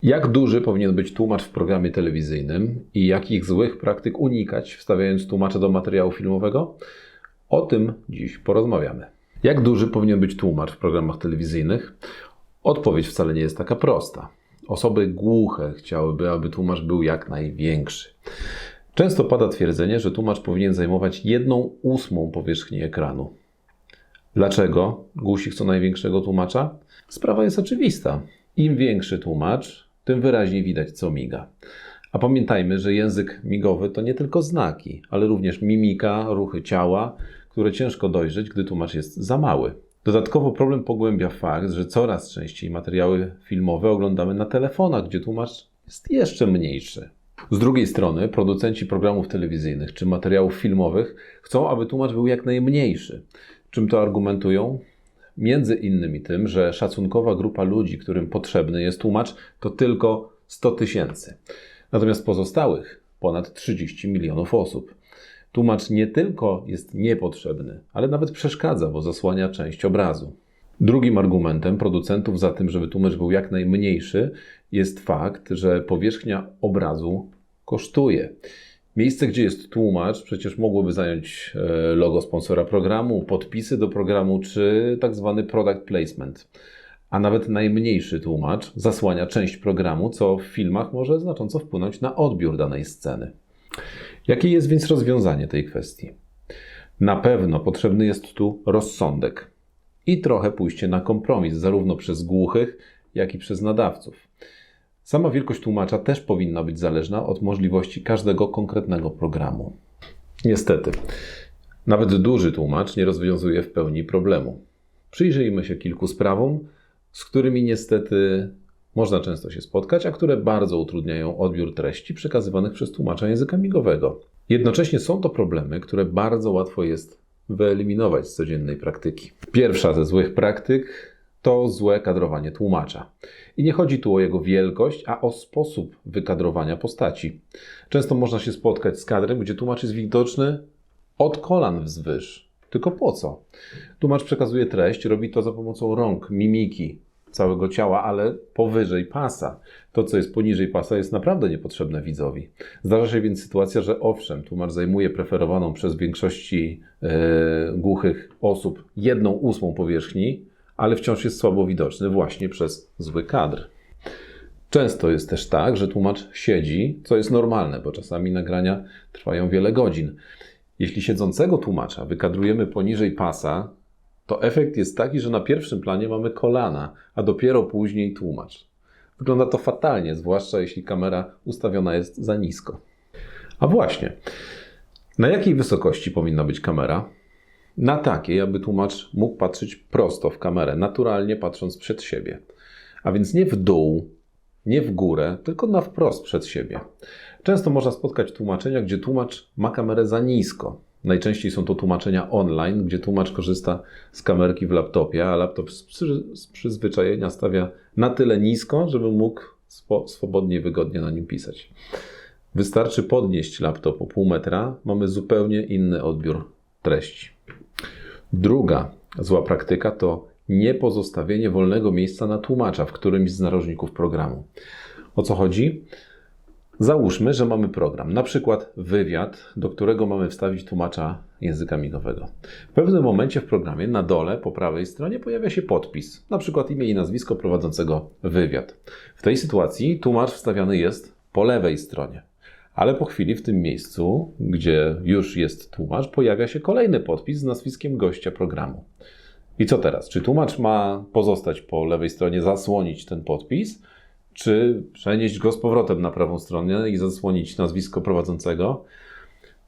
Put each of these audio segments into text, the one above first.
Jak duży powinien być tłumacz w programie telewizyjnym i jakich złych praktyk unikać, wstawiając tłumacza do materiału filmowego? O tym dziś porozmawiamy. Jak duży powinien być tłumacz w programach telewizyjnych? Odpowiedź wcale nie jest taka prosta. Osoby głuche chciałyby, aby tłumacz był jak największy. Często pada twierdzenie, że tłumacz powinien zajmować 1/8 powierzchni ekranu. Dlaczego głusi chcą największego tłumacza? Sprawa jest oczywista. Im większy tłumacz, tym wyraźniej widać, co miga. A pamiętajmy, że język migowy to nie tylko znaki, ale również mimika, ruchy ciała, które ciężko dojrzeć, gdy tłumacz jest za mały. Dodatkowo problem pogłębia fakt, że coraz częściej materiały filmowe oglądamy na telefonach, gdzie tłumacz jest jeszcze mniejszy. Z drugiej strony producenci programów telewizyjnych czy materiałów filmowych chcą, aby tłumacz był jak najmniejszy. Czym to argumentują? Między innymi tym, że szacunkowa grupa ludzi, którym potrzebny jest tłumacz, to tylko 100 000. Natomiast pozostałych ponad 30 milionów osób. Tłumacz nie tylko jest niepotrzebny, ale nawet przeszkadza, bo zasłania część obrazu. Drugim argumentem producentów za tym, żeby tłumacz był jak najmniejszy, jest fakt, że powierzchnia obrazu kosztuje. Miejsce, gdzie jest tłumacz, przecież mogłoby zająć logo sponsora programu, podpisy do programu czy tak zwany product placement. A nawet najmniejszy tłumacz zasłania część programu, co w filmach może znacząco wpłynąć na odbiór danej sceny. Jakie jest więc rozwiązanie tej kwestii? Na pewno potrzebny jest tu rozsądek i trochę pójście na kompromis, zarówno przez głuchych, jak i przez nadawców. Sama wielkość tłumacza też powinna być zależna od możliwości każdego konkretnego programu. Niestety, nawet duży tłumacz nie rozwiązuje w pełni problemu. Przyjrzyjmy się kilku sprawom, z którymi niestety można często się spotkać, a które bardzo utrudniają odbiór treści przekazywanych przez tłumacza języka migowego. Jednocześnie są to problemy, które bardzo łatwo jest wyeliminować z codziennej praktyki. Pierwsza ze złych praktyk to złe kadrowanie tłumacza. I nie chodzi tu o jego wielkość, a o sposób wykadrowania postaci. Często można się spotkać z kadrem, gdzie tłumacz jest widoczny od kolan wzwyż. Tylko po co? Tłumacz przekazuje treść, robi to za pomocą rąk, mimiki, całego ciała, ale powyżej pasa. To, co jest poniżej pasa, jest naprawdę niepotrzebne widzowi. Zdarza się więc sytuacja, że owszem, tłumacz zajmuje preferowaną przez większości głuchych osób 1/8 powierzchni, ale wciąż jest słabo widoczny właśnie przez zły kadr. Często jest też tak, że tłumacz siedzi, co jest normalne, bo czasami nagrania trwają wiele godzin. Jeśli siedzącego tłumacza wykadrujemy poniżej pasa, to efekt jest taki, że na pierwszym planie mamy kolana, a dopiero później tłumacz. Wygląda to fatalnie, zwłaszcza jeśli kamera ustawiona jest za nisko. A właśnie, na jakiej wysokości powinna być kamera? Na takiej, aby tłumacz mógł patrzeć prosto w kamerę, naturalnie patrząc przed siebie. A więc nie w dół, nie w górę, tylko na wprost przed siebie. Często można spotkać tłumaczenia, gdzie tłumacz ma kamerę za nisko. Najczęściej są to tłumaczenia online, gdzie tłumacz korzysta z kamerki w laptopie, a laptop z przyzwyczajenia stawia na tyle nisko, żeby mógł swobodnie, wygodnie na nim pisać. Wystarczy podnieść laptop o pół metra, mamy zupełnie inny odbiór treści. Druga zła praktyka to niepozostawienie wolnego miejsca na tłumacza w którymś z narożników programu. O co chodzi? Załóżmy, że mamy program, na przykład wywiad, do którego mamy wstawić tłumacza języka migowego. W pewnym momencie w programie na dole, po prawej stronie pojawia się podpis, na przykład imię i nazwisko prowadzącego wywiad. W tej sytuacji tłumacz wstawiany jest po lewej stronie. Ale po chwili w tym miejscu, gdzie już jest tłumacz, pojawia się kolejny podpis z nazwiskiem gościa programu. I co teraz? Czy tłumacz ma pozostać po lewej stronie, zasłonić ten podpis, czy przenieść go z powrotem na prawą stronę i zasłonić nazwisko prowadzącego?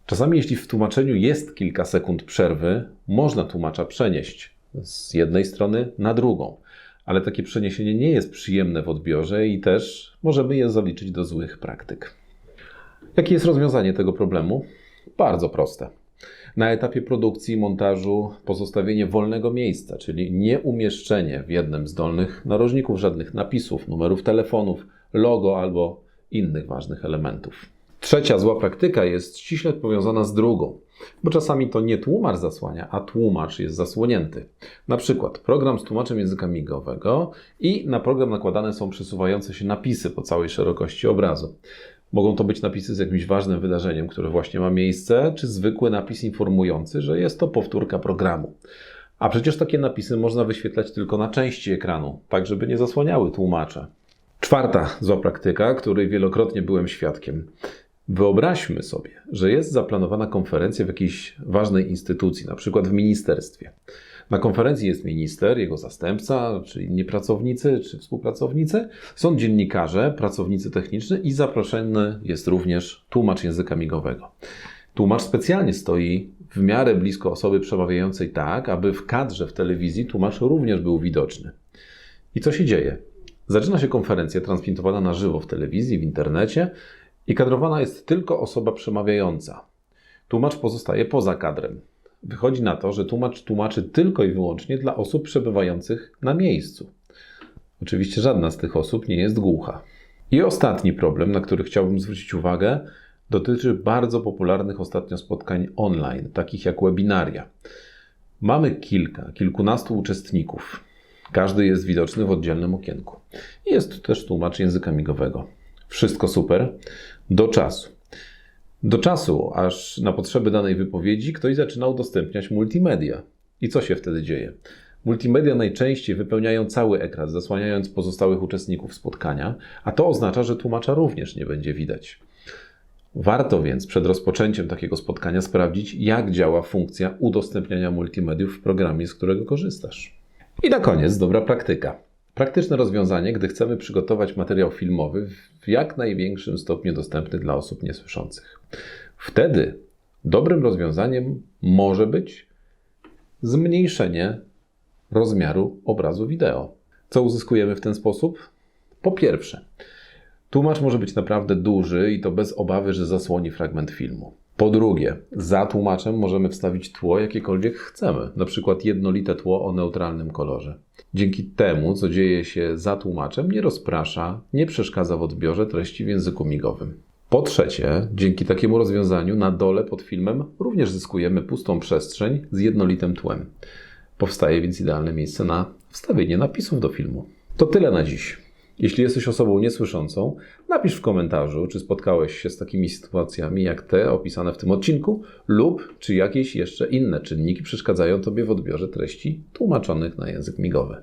Czasami, jeśli w tłumaczeniu jest kilka sekund przerwy, można tłumacza przenieść z jednej strony na drugą. Ale takie przeniesienie nie jest przyjemne w odbiorze i też możemy je zaliczyć do złych praktyk. Jakie jest rozwiązanie tego problemu? Bardzo proste. Na etapie produkcji, montażu pozostawienie wolnego miejsca, czyli nie umieszczenie w jednym z dolnych narożników żadnych napisów, numerów telefonów, logo albo innych ważnych elementów. Trzecia zła praktyka jest ściśle powiązana z drugą. bo czasami to nie tłumacz zasłania, a tłumacz jest zasłonięty. Na przykład program z tłumaczem języka migowego i na program nakładane są przesuwające się napisy po całej szerokości obrazu. Mogą to być napisy z jakimś ważnym wydarzeniem, które właśnie ma miejsce, czy zwykły napis informujący, że jest to powtórka programu. A przecież takie napisy można wyświetlać tylko na części ekranu, tak żeby nie zasłaniały tłumacza. Czwarta zła praktyka, której wielokrotnie byłem świadkiem. Wyobraźmy sobie, że jest zaplanowana konferencja w jakiejś ważnej instytucji, na przykład w ministerstwie. Na konferencji jest minister, jego zastępca, czy inni pracownicy, czy współpracownicy. Są dziennikarze, pracownicy techniczni i zaproszony jest również tłumacz języka migowego. Tłumacz specjalnie stoi w miarę blisko osoby przemawiającej tak, aby w kadrze w telewizji tłumacz również był widoczny. I co się dzieje? Zaczyna się konferencja transmitowana na żywo w telewizji, w internecie i kadrowana jest tylko osoba przemawiająca. Tłumacz pozostaje poza kadrem. Wychodzi na to, że tłumacz tłumaczy tylko i wyłącznie dla osób przebywających na miejscu. Oczywiście żadna z tych osób nie jest głucha. I ostatni problem, na który chciałbym zwrócić uwagę, dotyczy bardzo popularnych ostatnio spotkań online, takich jak webinaria. Mamy kilkunastu uczestników. Każdy jest widoczny w oddzielnym okienku. Jest tu też tłumacz języka migowego. Wszystko super. Do czasu. Do czasu, aż na potrzeby danej wypowiedzi ktoś zaczyna udostępniać multimedia. I co się wtedy dzieje? Multimedia najczęściej wypełniają cały ekran, zasłaniając pozostałych uczestników spotkania, a to oznacza, że tłumacza również nie będzie widać. Warto więc przed rozpoczęciem takiego spotkania sprawdzić, jak działa funkcja udostępniania multimediów w programie, z którego korzystasz. I na koniec dobra praktyka. Praktyczne rozwiązanie, gdy chcemy przygotować materiał filmowy w jak największym stopniu dostępny dla osób niesłyszących. Wtedy dobrym rozwiązaniem może być zmniejszenie rozmiaru obrazu wideo. Co uzyskujemy w ten sposób? Po pierwsze, tłumacz może być naprawdę duży i to bez obawy, że zasłoni fragment filmu. Po drugie, za tłumaczem możemy wstawić tło jakiekolwiek chcemy, na przykład jednolite tło o neutralnym kolorze. Dzięki temu, co dzieje się za tłumaczem, nie rozprasza, nie przeszkadza w odbiorze treści w języku migowym. Po trzecie, dzięki takiemu rozwiązaniu na dole pod filmem również zyskujemy pustą przestrzeń z jednolitym tłem. Powstaje więc idealne miejsce na wstawienie napisów do filmu. To tyle na dziś. Jeśli jesteś osobą niesłyszącą, napisz w komentarzu, czy spotkałeś się z takimi sytuacjami jak te opisane w tym odcinku lub czy jakieś jeszcze inne czynniki przeszkadzają Tobie w odbiorze treści tłumaczonych na język migowy.